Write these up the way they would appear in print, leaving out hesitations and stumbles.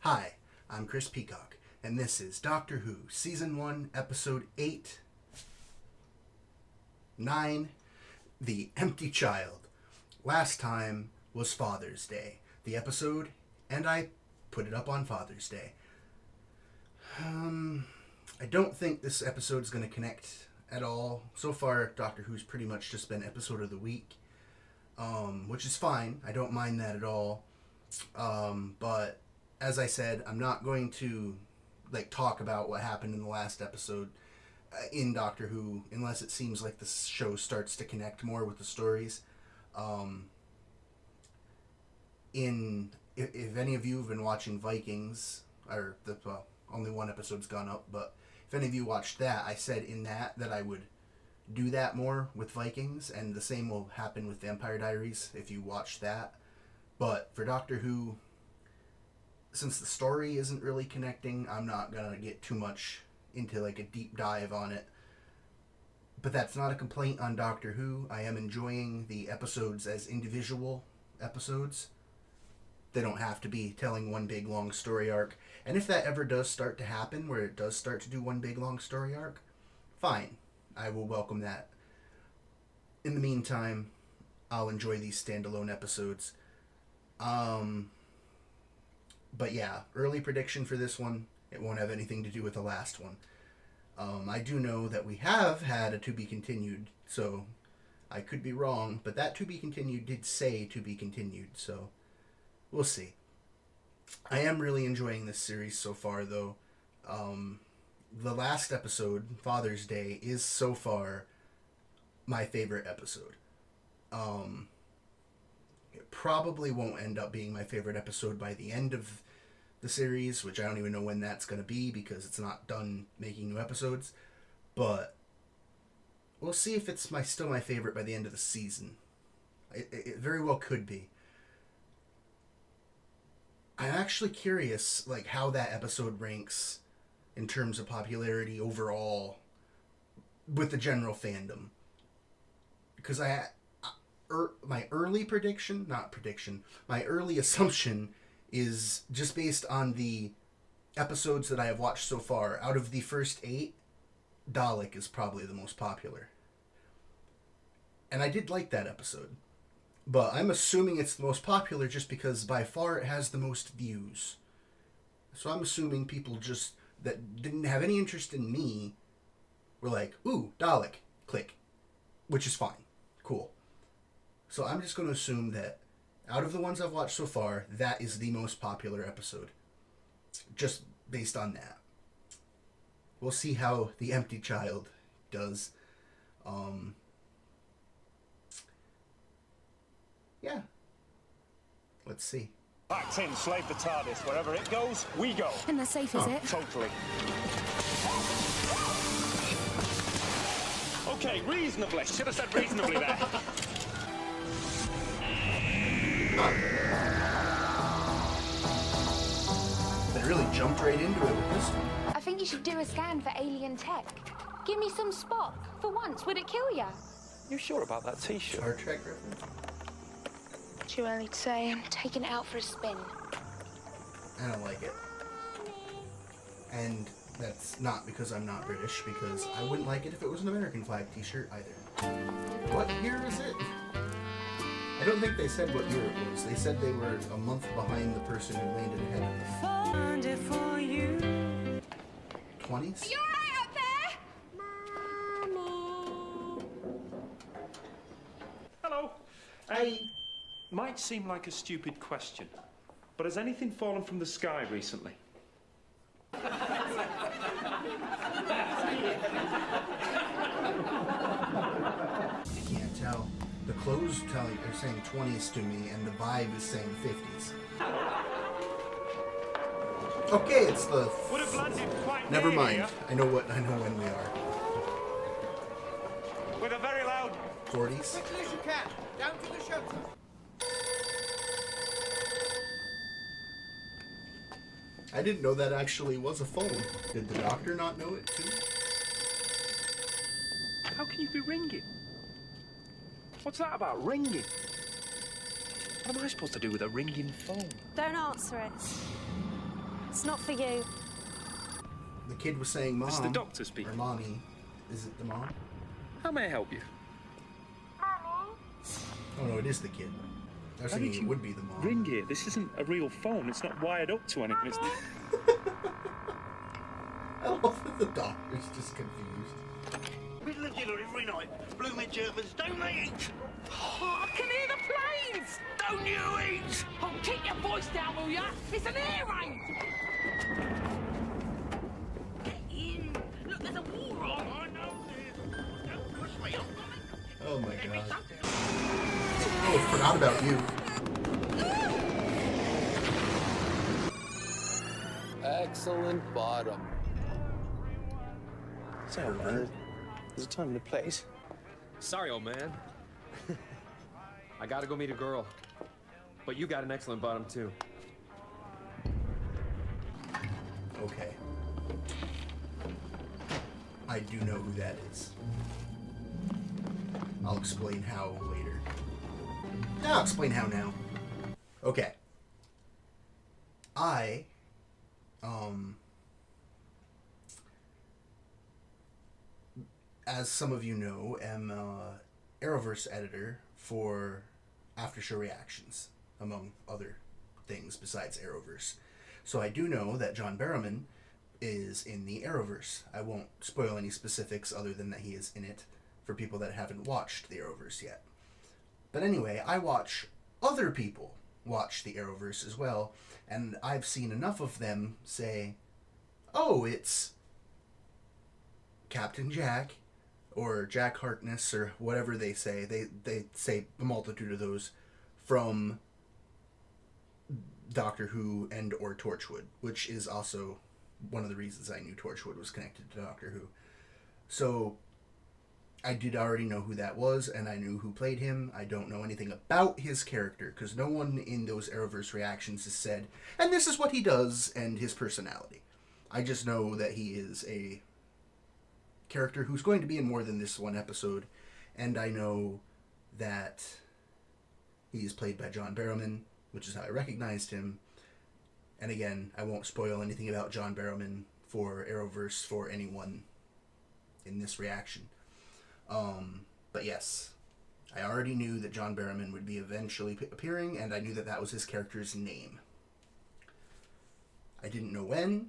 Hi, I'm Chris Peacock, and this is Doctor Who, Season 1, Episode 8, 9, The Empty Child. Last time was Father's Day, the episode, and I put it up on Father's Day. I don't think this episode is going to connect at all. So far, Doctor Who's pretty much just been episode of the week, which is fine. I don't mind that at all. But as I said, I'm not going to talk about what happened in the last episode in Doctor Who unless it seems like the show starts to connect more with the stories. If any of you have been watching Vikings, or only one episode's gone up, but if any of you watched that, I said in that I would do that more with Vikings, and the same will happen with Vampire Diaries if you watch that. But for Doctor Who, since the story isn't really connecting, I'm not going to get too much into a deep dive on it. But that's not a complaint on Doctor Who. I am enjoying the episodes as individual episodes. They don't have to be telling one big long story arc. And if that ever does start to happen, where it does start to do one big long story arc, fine. I will welcome that. In the meantime, I'll enjoy these standalone episodes. But yeah, early prediction for this one, it won't have anything to do with the last one. I do know that we have had a to be continued, so I could be wrong, but that to be continued did say to be continued, so we'll see. I am really enjoying this series so far, though. The last episode, Father's Day, is so far my favorite episode. It probably won't end up being my favorite episode by the end of the series, which I don't even know when that's going to be because it's not done making new episodes. But we'll see if it's still my favorite by the end of the season. It very well could be. I'm actually curious, how that episode ranks in terms of popularity overall with the general fandom. Because my early assumption is just based on the episodes that I have watched so far. Out of the first 8, Dalek is probably the most popular. And I did like that episode. But I'm assuming it's the most popular just because by far it has the most views. So I'm assuming people just that didn't have any interest in me were like, ooh, Dalek, click. Which is fine. Cool. So I'm just going to assume that out of the ones I've watched so far, that is the most popular episode. Just based on that. We'll see how The Empty Child does. Yeah. Let's see. Packed in, slave the TARDIS. Wherever it goes, we go. And the safe, is it? Totally. Okay, reasonably. Should have said reasonably there. They really jumped right into it with this one. I think you should do a scan for alien tech. Give me some Spock. For once, would it kill ya? You sure about that T-shirt? Star Trek reference? Too early to say. I'm taking it out for a spin. I don't like it. And that's not because I'm not British, because I wouldn't like it if it was an American flag t-shirt either. What year is it? I don't think they said what year it was. They said they were a month behind the person who landed ahead of them. 20s? You alright up there? Mommy. Hello. Hi. Might seem like a stupid question, but has anything fallen from the sky recently? I can't tell. The clothes are saying 20s to me, and the vibe is saying 50s. Okay, it's the... Would have landed quite Never near mind. here I know when we are. with a very loud... 40s? Quickly as you can. Down to the shelter. I didn't know that actually was a phone. Did the doctor not know it too? How can you be ringing? What's that about, ringing? What am I supposed to do with a ringing phone? Don't answer it. It's not for you. The kid was saying mom. This is the doctor speaking. Or mommy. Is it the mom? How may I help you? Oh no, it is the kid. I was thinking it would be the mom. Ring here. This isn't a real phone. It's not wired up to anything. It's... I love that the doctor's just confused. Middle of dinner every night. Blooming Germans, don't they eat? Oh, I can hear the planes! Don't you eat? Oh, keep your voice down, will ya? It's an air raid! Get in! Look, there's a war on! I know this. Don't push me, I'm coming. Oh my god. Oh, forgot about you. Excellent bottom. So, man, there's a time and a place. Sorry, old man. I gotta go meet a girl. But you got an excellent bottom, too. Okay. I do know who that is. I'll explain how later. I'll explain how now. Okay. I, as some of you know, am Arrowverse editor for Aftershow Reactions, among other things besides Arrowverse. So I do know that John Barrowman is in the Arrowverse. I won't spoil any specifics other than that he is in it for people that haven't watched the Arrowverse yet. But anyway, I watch other people watch the Arrowverse as well, and I've seen enough of them say, oh, it's Captain Jack, or Jack Harkness, or whatever they say. They say a multitude of those from Doctor Who and or Torchwood, which is also one of the reasons I knew Torchwood was connected to Doctor Who. So I did already know who that was, and I knew who played him. I don't know anything about his character, because no one in those Arrowverse reactions has said, and this is what he does, and his personality. I just know that he is a character who's going to be in more than this one episode, and I know that he is played by John Barrowman, which is how I recognized him. And again, I won't spoil anything about John Barrowman for Arrowverse for anyone in this reaction. But yes, I already knew that John Barrowman would be eventually appearing, and I knew that that was his character's name. I didn't know when.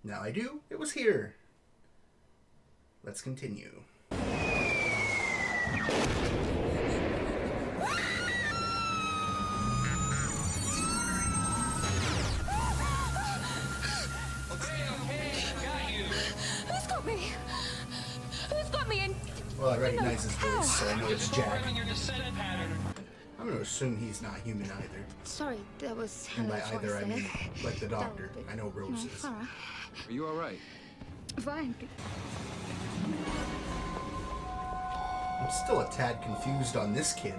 Now I do. It was here. Let's continue. Who's got me? Who's got me in? Well, I recognize his voice, so I know it's Jack. I'm going to assume he's not human either. Sorry, that was. And by either, I mean like the doctor. No, but- I know Rose is. Alright. Are you all right? Fine. I'm still a tad confused on this kid.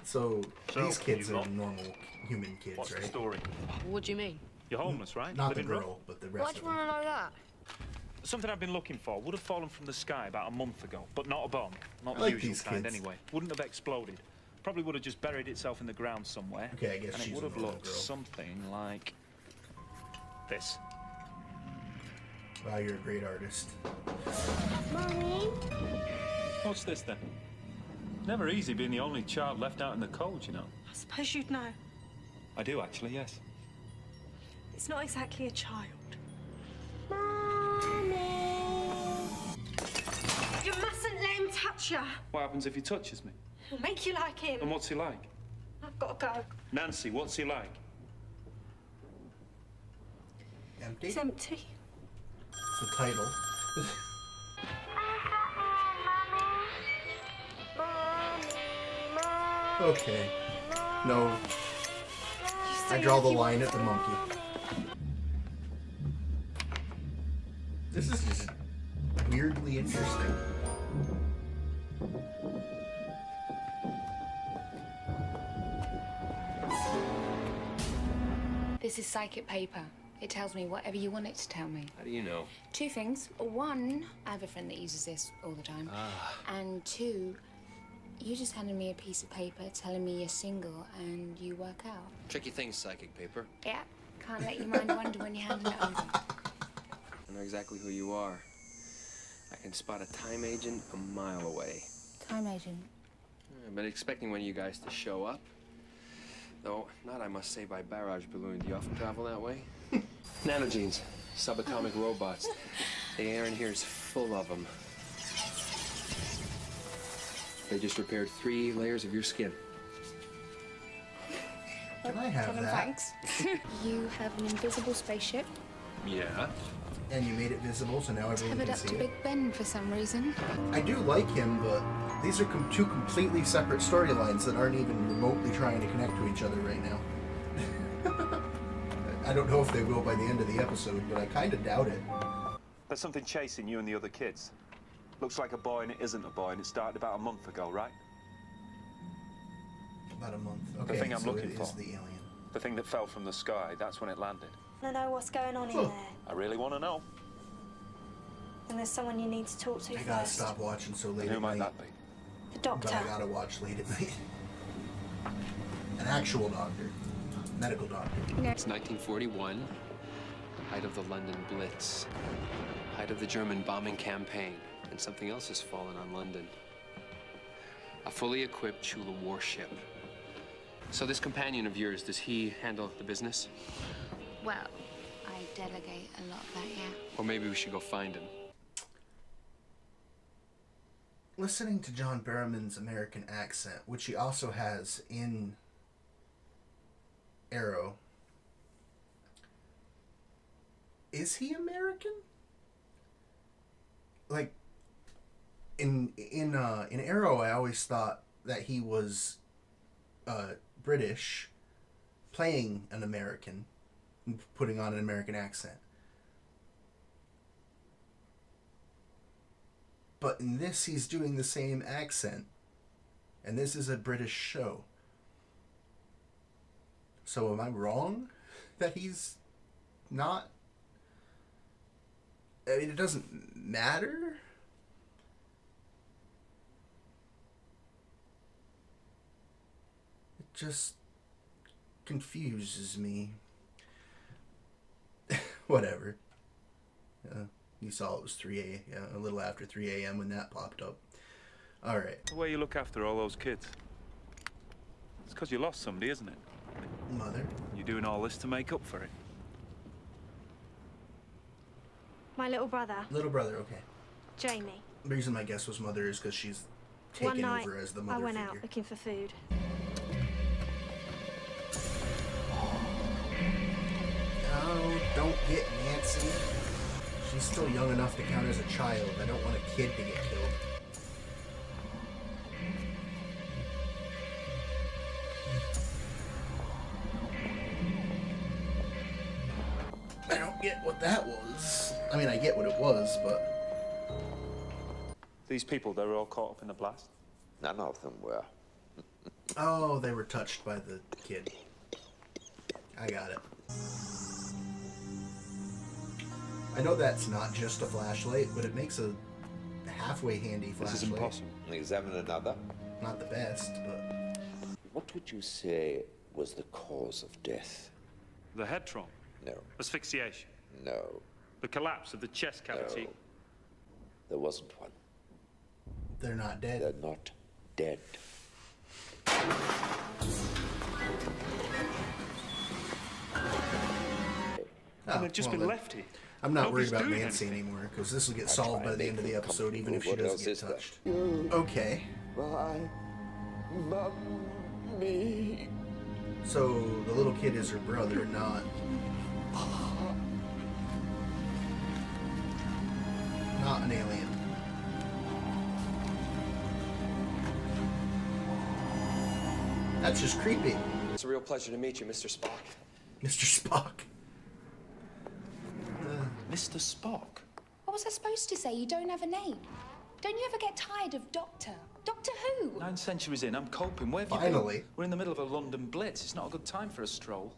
So these kids are normal human kids, What's the right? story? What do you mean? You're homeless, right? Not the Living rough? girl, but the Why rest do of you want them. to know that? Something I've been looking for would have fallen from the sky about a month ago, but not a bomb. Not I the like usual these kind, kids. anyway. Wouldn't have exploded. Probably would have just buried itself in the ground somewhere. Okay, I guess and she's it would a have normal looked girl. something like this. Wow, you're a great artist. Mommy? What's this then? Never easy being the only child left out in the cold, you know. I suppose you'd know. I do actually, yes. It's not exactly a child. Mommy? You mustn't let him touch you. What happens if he touches me? He'll make you like him. And what's he like? I've got to go. Nancy, what's he like? Empty? It's empty. It's the title. Okay. No. I draw the line at the monkey. This is just weirdly interesting. This is psychic paper. It tells me whatever you want it to tell me. How do you know? Two things. One, I have a friend that uses this all the time. And two, you just handed me a piece of paper telling me you're single and you work out. Tricky things, psychic paper. Yeah, can't let your mind wander when you're handing it over. I know exactly who you are. I can spot a time agent a mile away. Time agent. I've been expecting one of you guys to show up. Though, not, I must say, by barrage balloon. Do you often travel that way? Nanogenes, subatomic robots. The air in here is full of them. They just repaired 3 layers of your skin. Can I have Tell them that? thanks. You have an invisible spaceship. Yeah? And you made it visible, so now everyone Covered can up see to it. Big Ben for some reason. I do like him, but these are two completely separate storylines that aren't even remotely trying to connect to each other right now. I don't know if they will by the end of the episode, but I kind of doubt it. There's something chasing you and the other kids. Looks like a boy and it isn't a boy, and it started about a month ago, right? About a month. Okay, thing I'm so looking it is for. the alien. The thing that fell from the sky, that's when it landed. I know what's going on in Huh. there. I really want to know. And there's someone you need to talk to I gotta first. stop watching so late And who at might night. that be? The doctor. But I gotta watch late at night. An actual doctor. Medical doctor. It's 1941, height of the London Blitz, height of the German bombing campaign, and something else has fallen on London. A fully equipped Chula warship. So this companion of yours, does he handle the business? Well, I delegate a lot of that, yeah. Or maybe we should go find him. Listening to John Barrowman's American accent, which he also has in Arrow. Is he American? Like in Arrow, I always thought that he was British, playing an American, putting on an American accent. But in this, he's doing the same accent. And this is a British show. So am I wrong that he's not? I mean, it doesn't matter. It just confuses me. Whatever. You saw it was 3 a.m. Yeah, a little after 3 a.m. when that popped up. All right. The way you look after all those kids. It's because you lost somebody, isn't it? Mother. You're doing all this to make up for it. My little brother, Little brother, okay. Jamie. The reason my guess was mother is because she's One taken night, over as the I mother went figure. out looking for food. Oh, don't get Nancy. She's still young enough to count as a child. I don't want a kid to get killed. I don't get what that was. I mean, I get what it was, but... These people, they were all caught up in the blast. None of them were. Oh, they were touched by the kid. I got it. I know that's not just a flashlight, but it makes a halfway handy flashlight. This is impossible. Examine another. Not the best, but... What would you say was the cause of death? The head trauma. No. Asphyxiation. No. The collapse of the chest cavity. No. There wasn't one. They're not dead. They're not dead. And they've just been then left here. I'm not Nobody's worried about doing Nancy anything. anymore, because this will get I solved try by the and end of the make them episode, even if she comfortable. doesn't What get else is touched. there? Okay. My mummy. So the little kid is her brother, not an alien. That's just creepy. It's a real pleasure to meet you, Mr. Spock. Mr. Spock. Mr. Spock? What was I supposed to say? You don't have a name. Don't you ever get tired of Doctor? Doctor who? 9 centuries in, I'm coping. Where have you Finally. been? We're in the middle of a London blitz. It's not a good time for a stroll.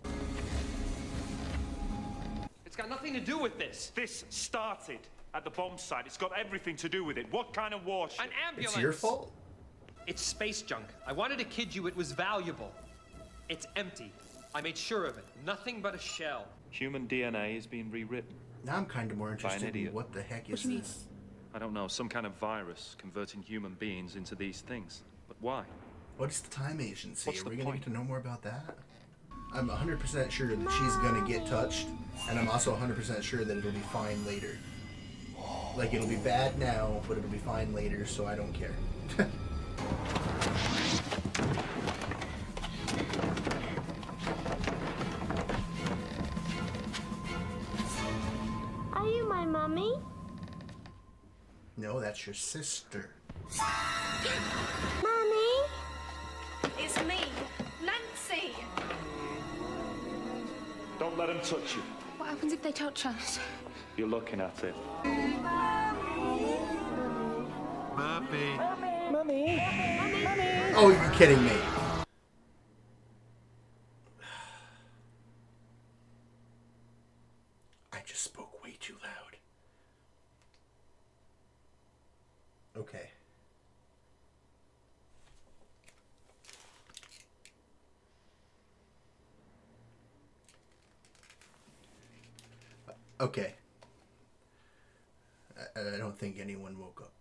It's got nothing to do with this. This started at the bomb site. It's got everything to do with it. What kind of warship? An ambulance. It's your fault? It's space junk. I wanted to kid you it was valuable. It's empty. I made sure of it. Nothing but a shell. Human DNA is being rewritten. Now I'm kind of more By an interested in idiot. what the heck What is do you mean? this? I don't know, some kind of virus converting human beings into these things. But why? What's the time agency? What's Are the we gonna point? get to know more about that? I'm 100% sure that she's gonna get touched, and I'm also 100% sure that it'll be fine later. Like, it'll be bad now, but it'll be fine later, so I don't care. Are you my mummy? No, that's your sister. Mummy? It's me, Nancy. Don't let them touch you. What happens if they touch us? You're looking at it. Oh, you're kidding me. I just spoke way too loud. Okay. Okay. I don't think anyone woke up.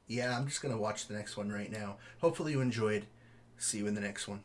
Yeah, I'm just gonna watch the next one right now. Hopefully you enjoyed. See you in the next one.